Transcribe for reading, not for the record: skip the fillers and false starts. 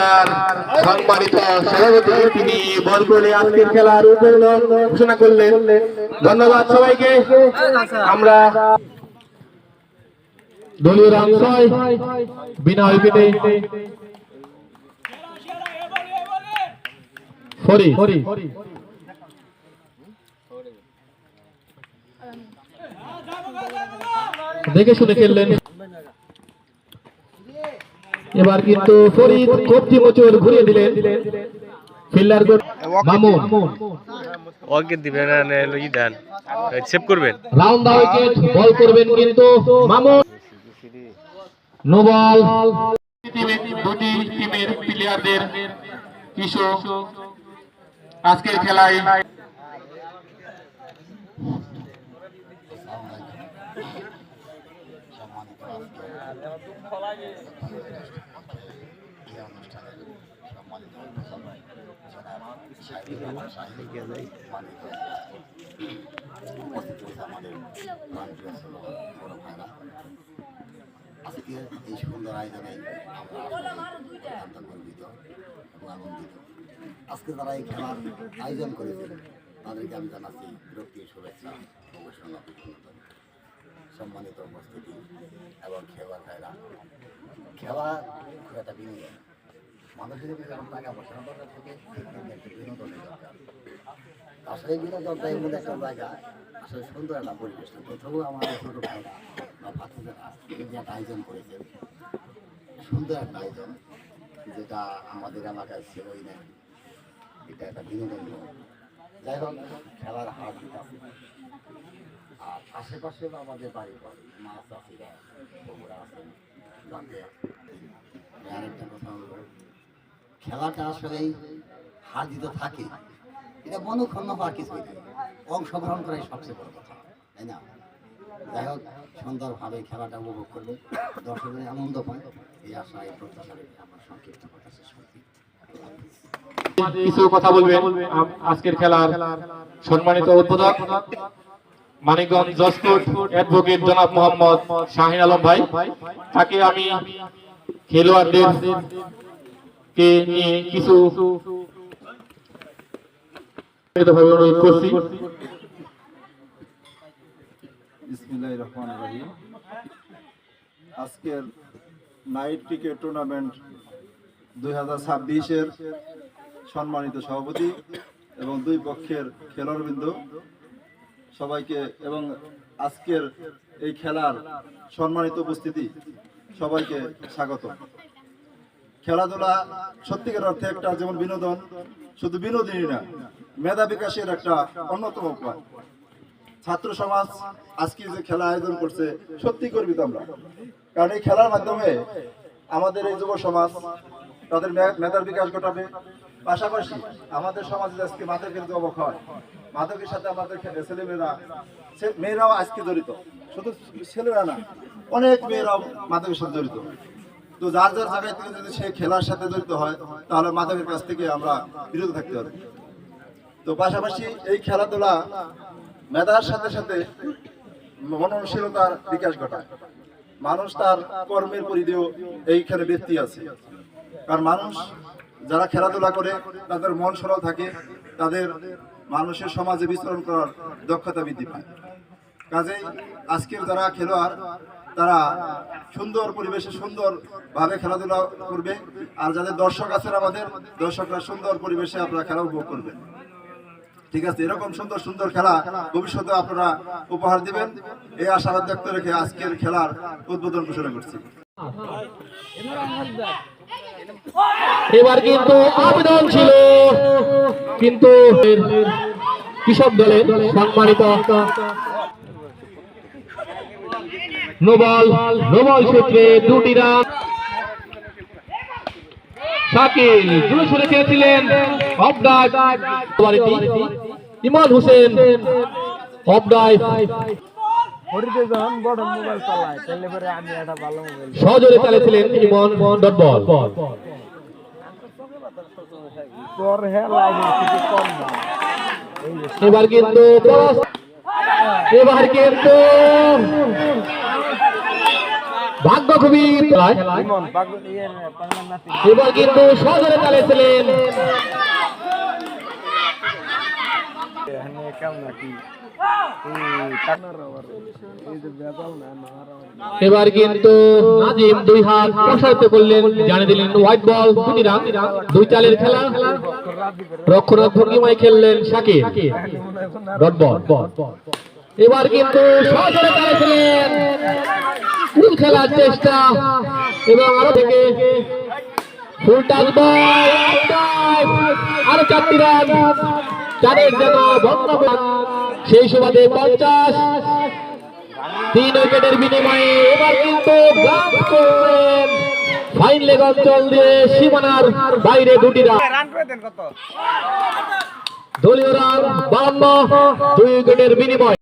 খেলার সম্মানিত সভাপতি তিনি বল করে আজকের খেলার উদ্বোধন ঘোষণা করলেন। ধন্যবাদ সবাইকে। আমরা দলীয় রান 6 বিনা উইকেটে ফরি দেখে শুনে খেললেন। এবার কিন্তু ফরিদ কবজি মোচড় ঘুরিয়ে দিলেন। ফিল্ডার মামুন ওকে দিবেন না লই দেন সেভ করবেন রাউন্ড দা উইকেট বল করবেন কিন্তু মামুন নো বল। দুটি টিমের প্লেয়ারদের কিছু আজকের খেলায় আজকে এই সুন্দর আয়োজনে আমরা অত্যন্ত গর্বিত এবং আনন্দিত। আজকে যারা এই খেলার আয়োজন করেছেন তাদেরকে আমি জানাচ্ছি বিরক্তির শুভেচ্ছা অবশ্যই সম্মানিত উপস্থিতি এবং খেলোয়াড় ভাইরা। খেলা খুব একটা বিনোদন, মানুষের যদি যখন টাকা পয়সা দরকার থাকে একটা বিনোদনের দরকার। আসলে বিনোদনটা এমন একটা জায়গা, আসলে সুন্দর একটা পরিবেশ। তবু আমাদের ছোটো ভাইরা বা ভাতিজারা যে একটা আয়োজন করেছেন, সুন্দর একটা আয়োজন যেটা আমাদের এলাকায় ছিলই না। এটা একটা বিনোদন। যাই হোক, খেলার হার দিতে আছে। আর আশেপাশে আমাদের বাড়ি মাছ চাষিরা বগুড়া আছেন। যাতে আরেকটা কথা হলো, খেলাটা আসলেই হার দিতে থাকে, এটা মনোক্ষণ হওয়ার কিছুই নেই। অংশগ্রহণ করাই সবচেয়ে বড় কথা, তাই না? যাই হোক, সুন্দরভাবে খেলাটা উপভোগ করবে, দর্শকের আনন্দ পায়, এই আশা এই প্রত্যাশারে আমার সংক্ষিপ্ত কথা শেষ করছি। কিছু কথা বলবেন আজকের খেলার সম্মানিত উদ্বোধক মানিকগঞ্জ জজকোর্ট অ্যাডভোকেট জনাব মোহাম্মদ শাহিন আলম ভাই। তাকে আমি খেলোয়াড়দের কে নিয়ে কিছু অনুরোধ করছি। বিসমিল্লাহির রহমানির রহিম। আজকের নাইট ক্রিকেট টুর্নামেন্ট 2026-এর সম্মানিত সভাপতি এবং দুই পক্ষের খেলোয়াড়বৃন্দ সবাইকে এবং আজকের এই খেলার সম্মানিত উপস্থিতি সবাইকে স্বাগত। খেলাধুলা সত্যিকার অর্থে একটা যেমন বিনোদন, শুধু বিনোদনই না, মেধা বিকাশের একটা অন্যতম উপায়। ছাত্র সমাজ আজকে যে খেলা আয়োজন করছে সত্যি গর্বিত আমরা, কারণ এই খেলার মাধ্যমে আমাদের এই যুব সমাজ তাদের মেধার বিকাশ ঘটাবে। পাশাপাশি আমাদের সমাজে আজকে মাদকের যে অবক্ষয় হয়, মাদকের সাথে আমাদের মেয়েরাও আজকে জড়িত, শুধু ছেলেরা না, অনেক মেয়েরাও মাদকের সাথে জড়িত। তো যার যার জায়গায় থেকে যদি সে খেলার সাথে জড়িত হয় তাহলে মাদকের কাছ থেকে আমরা বিরত থাকতে হবে। তো পাশাপাশি এই খেলাধুলা মেধার সাথে সাথে মননশীলতার বিকাশ ঘটায়। মানুষ তার কর্মের পরিধিও এইখানে ব্যক্তি আছে, কারণ মানুষ যারা খেলাধুলা করে তাদের মন সরল থাকে, তাদের মানুষের সমাজে বিচরণ করার দক্ষতা বৃদ্ধি পায়। কাজেই আজকের যারা খেলোয়াড় তারা সুন্দর পরিবেশে সুন্দরভাবে খেলাধুলা করবে, আর যাদের দর্শক আছেন আমাদের দর্শকরা সুন্দর পরিবেশে আপনারা খেলা উপভোগ করবেন। ঠিক আছে, এরকম সুন্দর সুন্দর খেলা ভবিষ্যতে আপনারা উপহার দিবেন, এই আশাবাদ ব্যক্ত রেখে আজকের খেলার উদ্বোধন ঘোষণা করছি। এবার কিন্তু আবেদন ছিল, কিন্তু কৃষক দলের সম্মানিত নোবল সূত্রে 2টি রান। শাকিল জোরে সোরে খেলেছিলেন, off drive Emon Hossain, off drive সজোরে চালিয়েছিলেন ইমন, ডট বল। এবার কিন্তু ভাগ্য খুবই এবার কিন্তু সজোরে চালিয়েছিলেন এবার কিন্তু নাজিম দুই হাত প্রসারিত করলেন, জানিয়ে দিলেন হোয়াইট বল, দুটি রান, দুই চালের খেলা। রক্ষণাত্মক ভঙ্গিমায় খেললেন শাকির, ডট বল। এবার কিন্তু সজোরে চালিয়েছিলেন, ফুল খেলার চেষ্টা এবং আরো থেকে ফুল টাচ বল, আরো 4টি রান, চারের যেন বন্ধ। সেই সুবাদে 50, 3 উইকেটের বিনিময়ে এবার কিন্তু গ্রাউন্ড করলেন ফাইন লেগ অঞ্চল দিয়ে সীমানার বাইরে 2টি রান। দলীয় রান 52, 2 উইকেটের বিনিময়ে।